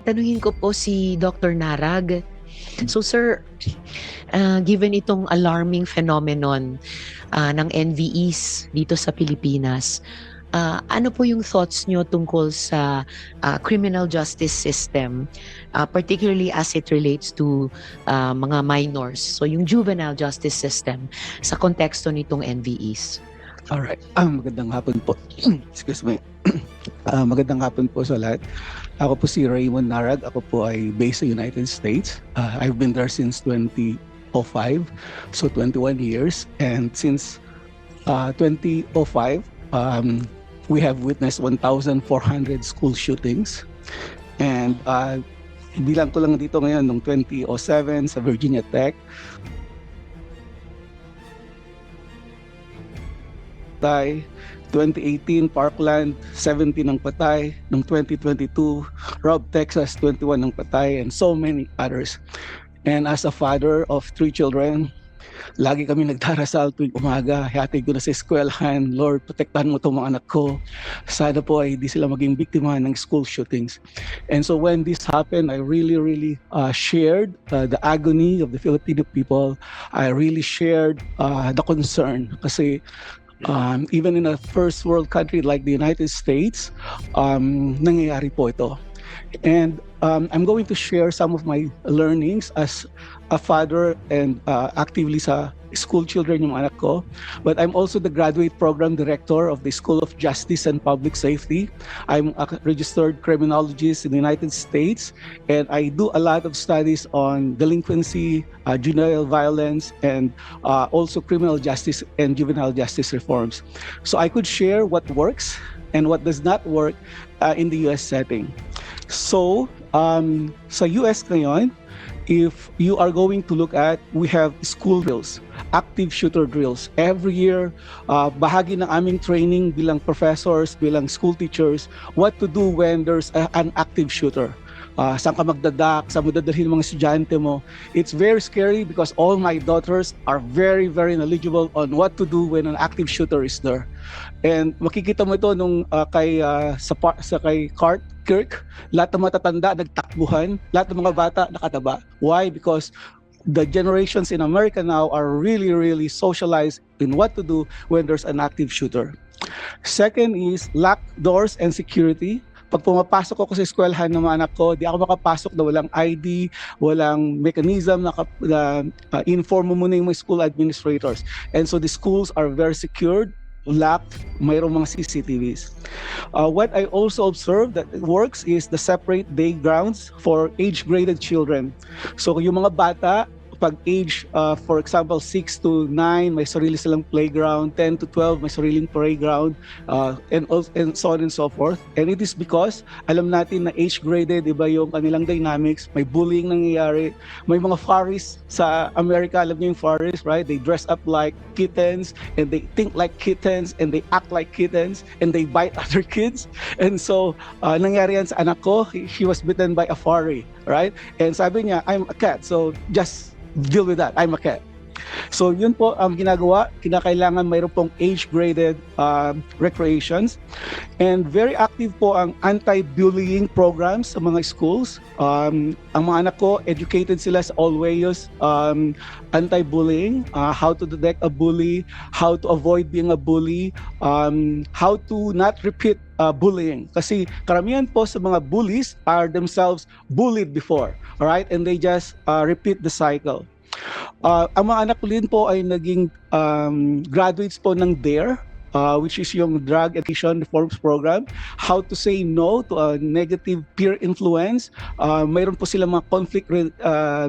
tatanungin ko po si Dr. Narag. So sir, given itong alarming phenomenon ng NVEs dito sa Pilipinas, ano po yung thoughts nyo tungkol sa criminal justice system, particularly as it relates to mga minors, so yung juvenile justice system sa konteksto nitong NVEs? Alright, magandang hapon po. Excuse me. Magandang hapon po sa lahat. Ako po si Raymond Narag. Ako po ay based sa United States. I've been there since 2005, so 21 years. And since 2005, we have witnessed 1,400 school shootings. And bilang ko lang dito ngayon, noong 2007 sa Virginia Tech, 2018, Parkland, 17 ang patay. Noong 2022, Robb, Texas, 21 ang patay, and so many others. And as a father of 3 children, lagi kami nagdarasal tuwing umaga. Hatid ko na sa eskwelahan, Lord, protektahan mo itong mga anak ko. Sana po ay di sila maging biktima ng school shootings. And so when this happened, I really shared the agony of the Filipino people. I really shared the concern kasi even in a first world country like the United States, nangyayari po ito. And I'm going to share some of my learnings as a father and actively sa school children yung anak ko. But I'm also the graduate program director of the School of Justice and Public Safety. I'm a registered criminologist in the United States, and I do a lot of studies on delinquency, juvenile violence, and also criminal justice and juvenile justice reforms. So I could share what works and what does not work in the US setting. So sa US ngayon, if you are going to look at, we have school drills, active shooter drills. Every year, bahagi ng aming training bilang professors, bilang school teachers, what to do when there's an active shooter. Saan ka magdadak, saan mo dadalhin mga estudyante mo. It's very scary because all my daughters are very knowledgeable on what to do when an active shooter is there. And makikita mo ito nung kay Kirk, lahat ng matatanda nagtakbuhan, lahat ng mga bata nakataba. Why? Because the generations in America now are really socialized in what to do when there's an active shooter. Second is locked doors and security. Pag pumapasok ako sa eskwelahan ng mga anak ko, di ako makapasok na walang ID, walang mechanism na inform mo muna yung mga school administrators. And so the schools are very secured, locked, mayroong mga CCTVs. What I also observed that works is the separate day grounds for age-graded children. So yung mga bata, pag age, for example, 6 to 9, may sarili silang playground, 10 to 12, may sariling playground, and so on and so forth. And it is because alam natin na age-graded, iba yung kanilang dynamics, may bullying nangyayari, may mga furries sa America, alam niyo yung furries, right? They dress up like kittens, and they think like kittens, and they act like kittens, and they bite other kids. And so, nangyari yan sa anak ko, he was bitten by a furry, right? And sabi niya, I'm a cat, so just deal with that. I'm a cat. So yun po ang ginagawa. Kinakailangan mayroon pong age-graded recreations. And very active po ang anti-bullying programs sa mga schools. Ang mga anak ko, educated sila sa all ways anti-bullying, how to detect a bully, how to avoid being a bully, how to not repeat bullying. Kasi karamihan po sa mga bullies are themselves bullied before, alright? And they just repeat the cycle. Ang mga anak ko din po ay naging graduates po ng DARE, which is yung Drug Addiction Reforms Program, how to say no to a negative peer influence. Mayroon po sila mga conflict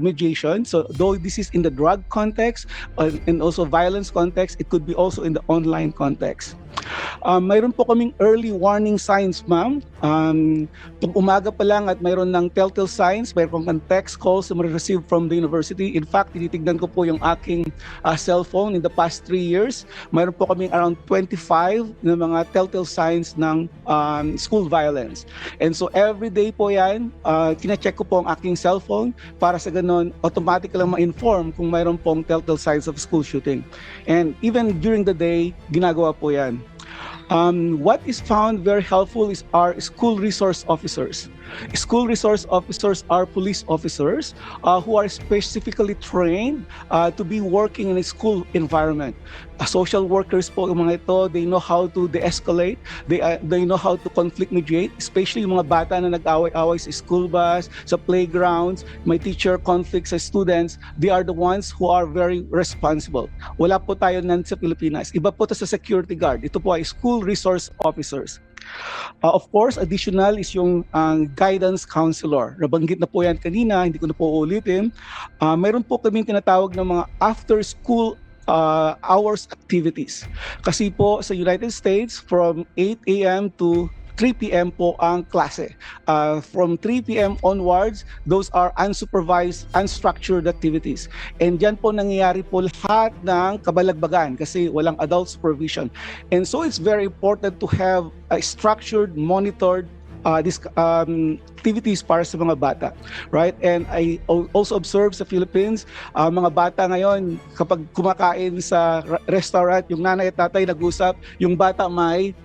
mediation. So though this is in the drug context and also violence context, it could be also in the online context. Mayroon po kaming early warning signs, ma'am. Pag umaga pa lang at mayroon ng telltale signs, mayroon kang text calls na ma-receive from the university. In fact, tinitignan ko po yung aking cellphone in the past 3 years. Mayroon po kaming around 25 na mga telltale signs ng school violence. And so every day po yan, kina-check ko po ang aking cellphone para sa ganun, automatic lang ma-inform kung mayroon pong telltale signs of school shooting. And even during the day, ginagawa po yan. What is found very helpful is our school resource officers. School resource officers are police officers who are specifically trained to be working in a school environment. Social workers po yung mga ito, they know how to de-escalate, they know how to conflict mediate, especially yung mga bata na nag-away-away sa school bus, sa playgrounds, may teacher conflicts sa students, they are the ones who are very responsible. Wala po tayo nan sa Pilipinas. Iba po ito sa security guard. Ito po ay school resource officers. Of course, additional is yung guidance counselor. Nabanggit na po yan kanina, hindi ko na po ulitin. Mayroon po kaming tinatawag ng mga after-school hours activities. Kasi po sa United States, from 8 a.m. to 3 p.m. po ang klase. From 3 p.m. onwards, those are unsupervised, unstructured activities. And dyan po nangyayari po lahat ng kabalagbagan kasi walang adult supervision. And so it's very important to have a structured, monitored activities para sa mga bata, right? And I also observe sa Philippines, mga bata ngayon, kapag kumakain sa restaurant, yung nanay at tatay nag-usap, yung bata may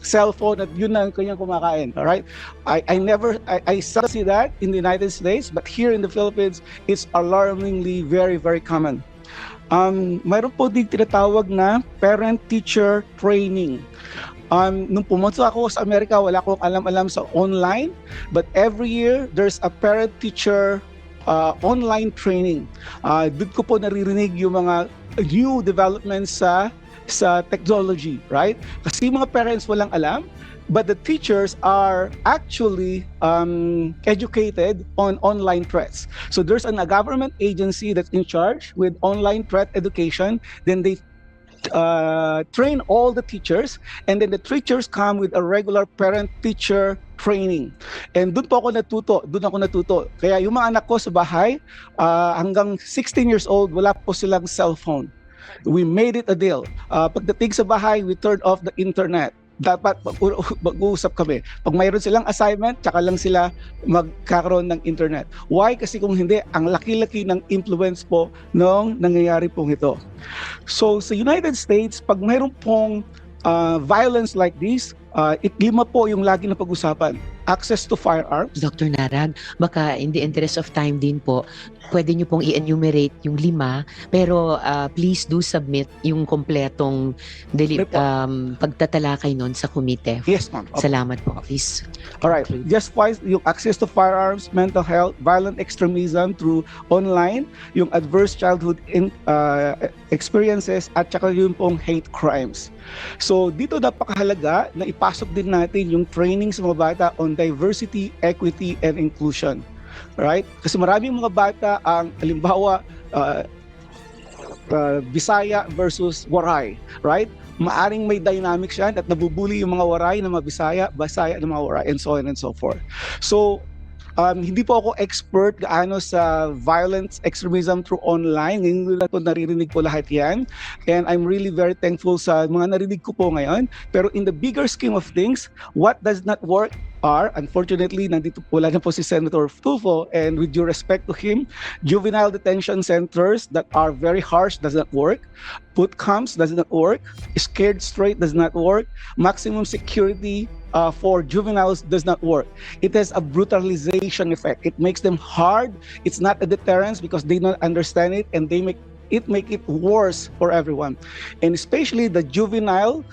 cellphone at yun na ang kanyang kumakain, alright? I still see that in the United States, but here in the Philippines, it's alarmingly very, very common. Mayroon po din tinatawag na parent-teacher training. Nung pumunta ako sa Amerika, wala akong alam-alam sa online, but every year there's a parent-teacher online training. Doon ko po naririnig yung mga new developments sa technology, right? Kasi mga parents walang alam, but the teachers are actually educated on online threats. So there's a government agency that's in charge with online threat education. Then they train all the teachers, and then the teachers come with a regular parent-teacher training. And doon po ako natuto. Kaya yung mga anak ko sa bahay, hanggang 16 years old, wala po silang cellphone. We made it a deal. Pagdating sa bahay, we turned off the internet. Dapat mag-uusap kami. Pag mayroon silang assignment, tsaka lang sila magkakaroon ng internet. Why? Kasi kung hindi, ang laki-laki ng influence po nung nangyayari pong ito. So sa United States, pag mayroon pong violence like this, lima po yung lagi na pag-usapan. Access to firearms. Dr. Narag, baka in the interest of time din po, pwede nyo pong i-enumerate yung 5, pero please do submit yung kompletong pagtatalakay nun sa komite. Yes, ma'am. Okay. Salamat po. Please. Alright. Just twice, yung access to firearms, mental health, violent extremism through online, yung adverse childhood experiences, at saka yung pong hate crimes. So dito napakahalaga na ipasok din natin yung training sa mga bata on diversity, equity, and inclusion. Right? Kasi maraming mga bata ang halimbawa Bisaya versus Waray, right? Maaring may dynamics yan at nabubuli yung mga Waray na mga Bisaya na mga Waray, and so on and so forth. So hindi po ako expert gaano sa violence extremism through online. Ngayon ko naririnig po lahat yan. And I'm really very thankful sa mga narinig ko po ngayon. Pero in the bigger scheme of things, what does not work are, unfortunately, nandito wala na po si Senator Tulfo, and with due respect to him, juvenile detention centers that are very harsh does not work. Boot camps does not work. Scared straight does not work. Maximum security for juveniles does not work. It has a brutalization effect. It makes them hard. It's not a deterrence because they don't understand it, and they make it worse for everyone. And especially the juvenile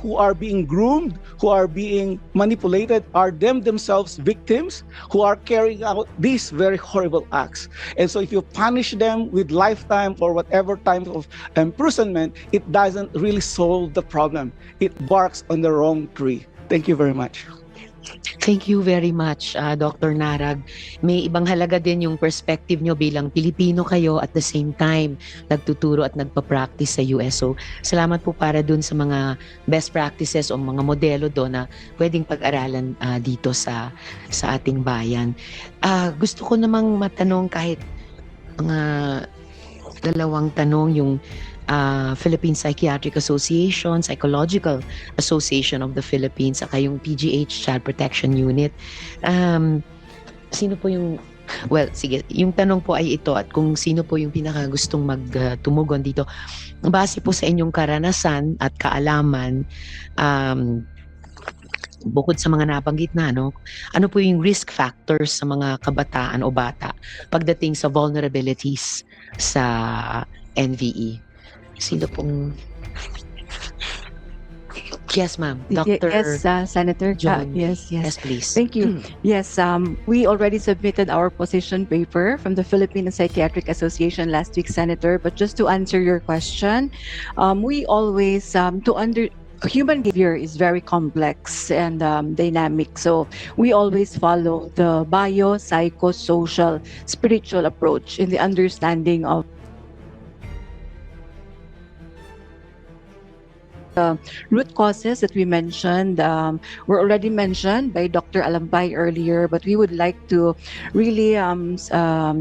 who are being groomed, who are being manipulated, are themselves victims who are carrying out these very horrible acts. And so if you punish them with lifetime or whatever time of imprisonment, it doesn't really solve the problem. It barks on the wrong tree. Thank you very much. Thank you very much, Dr. Narag. May ibang halaga din yung perspective nyo bilang Pilipino kayo, at the same time nagtuturo at nagpa-practice sa US. So, salamat po para dun sa mga best practices o mga modelo doon na pwedeng pag-aralan dito sa ating bayan. Gusto ko namang matanong kahit mga 2 tanong, yung Philippine Psychiatric Association, Psychological Association of the Philippines, saka yung PGH Child Protection Unit. Sino po yung, well, sige, yung tanong po ay ito, at kung sino po yung pinakagustong magtumugon dito. Base po sa inyong karanasan at kaalaman, bukod sa mga nabanggit na, no, ano po yung risk factors sa mga kabataan o bata pagdating sa vulnerabilities sa NVE? Sino pong... Yes, ma'am. Dr. Yes, Senator. John. Yes, yes. Yes, please. Thank you. Yes, we already submitted our position paper from the Philippine Psychiatric Association last week, Senator. But just to answer your question, we always human behavior is very complex and dynamic. So we always follow the bio-psychosocial spiritual approach in the understanding of root causes that we mentioned were already mentioned by Dr. Alampay earlier, but we would like to really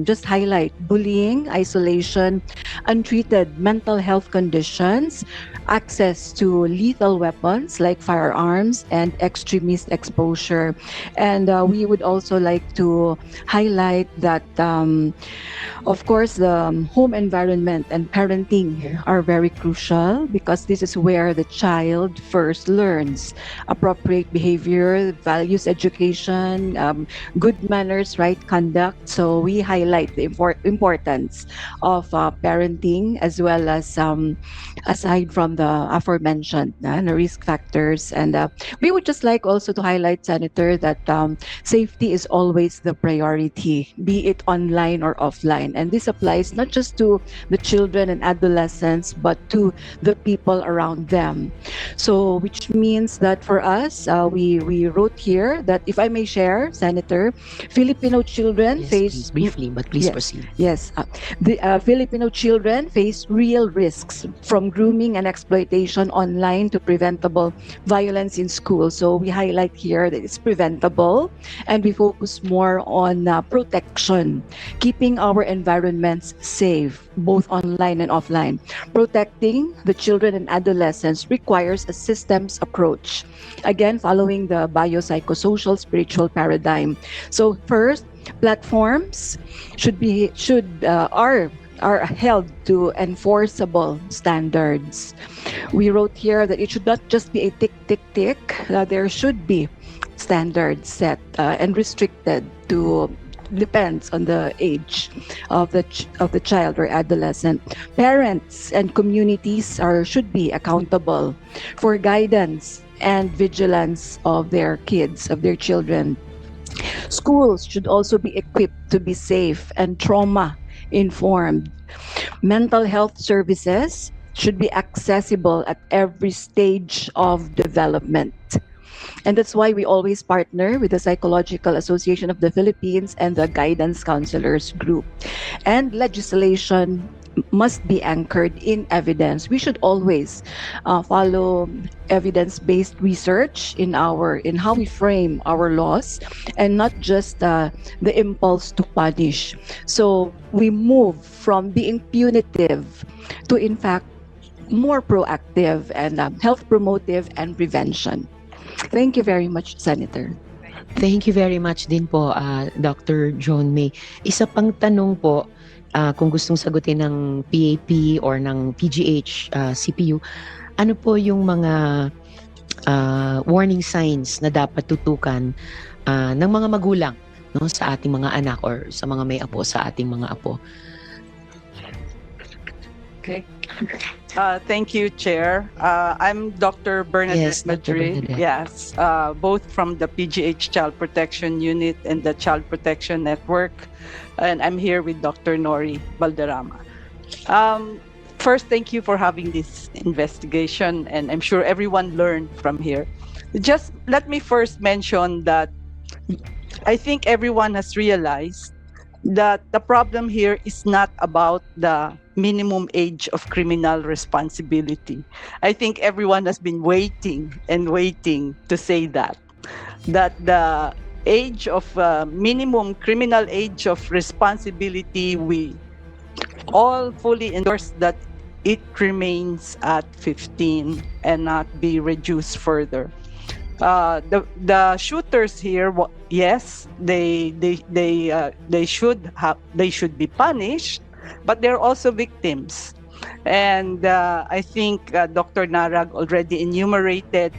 just highlight bullying, isolation, untreated mental health conditions, access to lethal weapons like firearms, and extremist exposure. And we would also like to highlight that, of course, the home environment and parenting are very crucial because this is where the child first learns appropriate behavior, values education, good manners, right conduct. So we highlight the importance of parenting as well as aside from the aforementioned the risk factors. And we would just like also to highlight, Senator, that safety is always the priority, be it online or offline. And this applies not just to the children and adolescents, but to the people around them. So, which means that for us, we wrote here that, if I may share, Senator, Filipino children Yes, face please, briefly, but please Yes. proceed. Yes, the Filipino children face real risks from grooming and exploitation online to preventable violence in school. So we highlight here that it's preventable, and we focus more on protection, keeping our environments safe, both online and offline. Protecting the children and adolescents requires a systems approach, again following the biopsychosocial spiritual paradigm. So first, platforms are held to enforceable standards. We wrote here that it should not just be a tick tick tick. There should be standards set and restricted to depends on the age of the child or adolescent. Parents and communities should be accountable for guidance and vigilance of their kids, of their children. Schools should also be equipped to be safe and trauma informed. Mental health services should be accessible at every stage of development. And that's why we always partner with the Psychological Association of the Philippines and the Guidance Counselors Group. And legislation must be anchored in evidence. We should always follow evidence-based research in how we frame our laws, and not just the impulse to punish. So we move from being punitive to, in fact, more proactive and health promotive and prevention. Thank you very much, Senator. Thank you very much din po, Dr. John May. Isa pang tanong po, kung gustong sagutin ng PAP or ng PGH CPU, ano po yung mga warning signs na dapat tutukan ng mga magulang, no, sa ating mga anak or sa mga may apo, sa ating mga apo? Okay. Thank you, Chair. I'm Dr. Bernadette Yes, Dr. Madrid. Bernadette. Yes, both from the PGH Child Protection Unit and the Child Protection Network. And I'm here with Dr. Nori Valderrama. First, thank you for having this investigation, and I'm sure everyone learned from here. Just let me first mention that I think everyone has realized that the problem here is not about the minimum age of criminal responsibility. I think everyone has been waiting and waiting to say that the age of minimum criminal age of responsibility, we all fully endorse that it remains at 15 and not be reduced further. The shooters here, yes, they should be punished, but they're also victims. And I think Dr. Narag already enumerated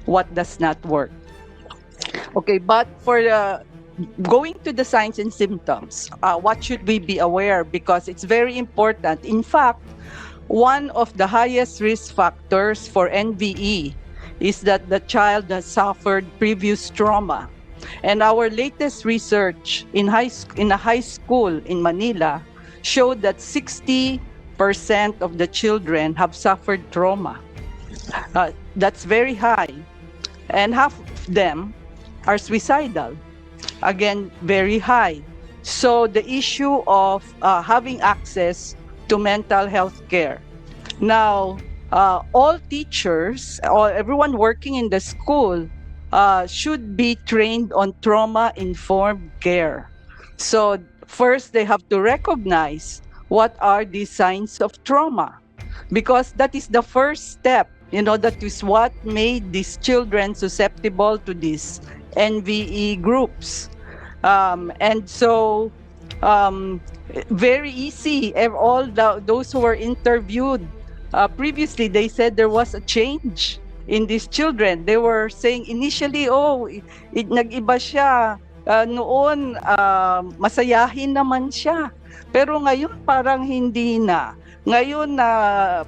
what does not work. Okay, but for going to the signs and symptoms, what should we be aware? Because it's very important. In fact, one of the highest risk factors for NVE is that the child has suffered previous trauma. And our latest research in a high school in Manila showed that 60% of the children have suffered trauma. That's very high. And half of them are suicidal. Again, very high. So the issue of having access to mental health care. Now, all teachers or everyone working in the school should be trained on trauma-informed care. So first, they have to recognize what are the signs of trauma, because that is the first step. That is what made these children susceptible to these NVE groups. And so, very easy. Those who were interviewed previously, they said there was a change in these children. They were saying initially, nag-iba siya. Noon, masayahin naman siya. Pero ngayon, parang hindi na. Ngayon,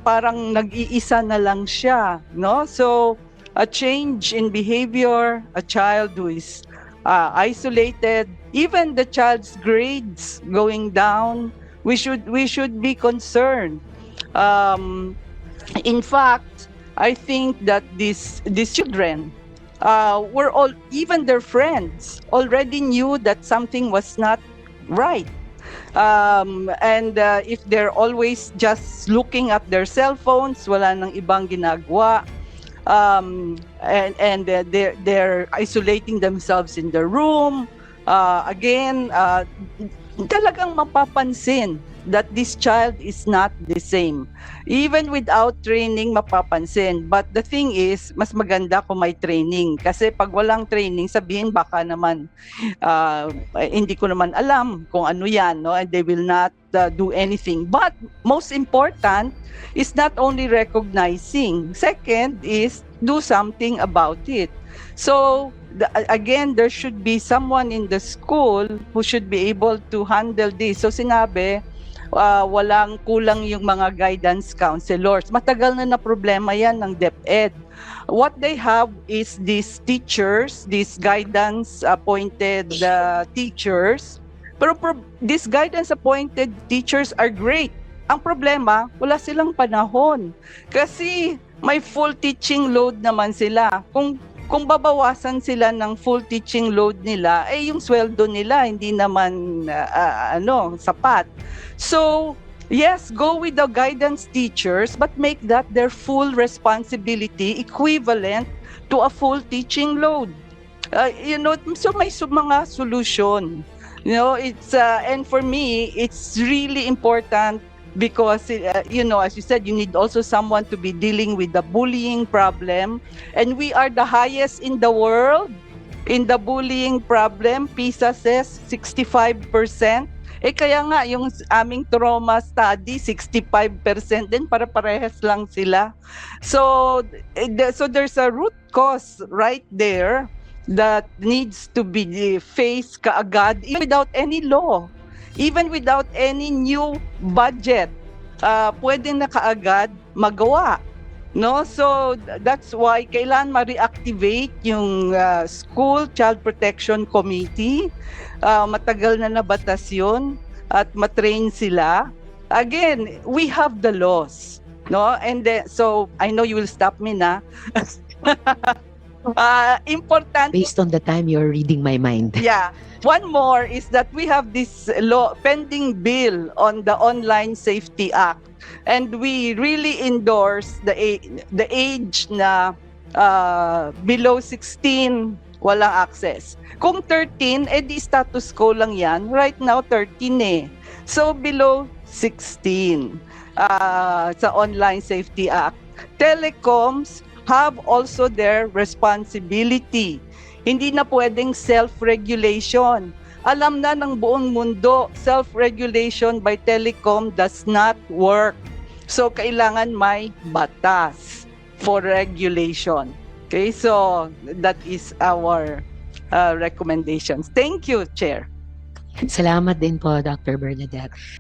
parang nag-iisa na lang siya. No? So, a change in behavior, a child who is isolated, even the child's grades going down, we should be concerned. In fact, I think that these children even their friends already knew that something was not right. And if they're always just looking at their cell phones, wala nang ibang ginagawa, and they're isolating themselves in the room, again, talagang mapapansin that this child is not the same. Even without training, mapapansin. But the thing is, mas maganda kung may training. Kasi pag walang training, sabihin baka naman, hindi ko naman alam kung ano yan, no? And they will not do anything. But most important is not only recognizing. Second is do something about it. So, again, there should be someone in the school who should be able to handle this. So, sinabi, walang kulang yung mga guidance counselors. Matagal na problema yan ng DepEd. What they have is these teachers, these guidance appointed teachers. Pero these guidance appointed teachers are great. Ang problema, wala silang panahon. Kasi may full teaching load naman sila. Kung babawasan sila ng full teaching load nila, yung sweldo nila hindi naman sapat. So, yes, go with the guidance teachers, but make that their full responsibility equivalent to a full teaching load. So may mga solution. It's and for me, it's really important because as you said, you need also someone to be dealing with the bullying problem, and we are the highest in the world in the bullying problem. PISA says 65%. Kaya nga yung aming trauma study 65% din, para parehas lang sila. So there's a root cause right there that needs to be faced kaagad, even without any law. Even without any new budget, pwede na kaagad magawa. No? So that's why kailan ma-reactivate yung School Child Protection Committee. Matagal na nabatas yun at matrain sila. Again, we have the laws. No? And so I know you will stop me na. Important. Based on the time you're reading my mind. Yeah. One more is that we have this law pending bill on the Online Safety Act, and we really endorse the age na below 16 walang access. Kung 13, di status quo lang yan. Right now 13 So below 16 sa Online Safety Act. Telecoms have also their responsibility. Hindi na pwedeng self-regulation. Alam na ng buong mundo, self-regulation by telecom does not work. So, kailangan may batas for regulation. Okay, so that is our recommendations. Thank you, Chair. Salamat din po, Dr. Bernadette.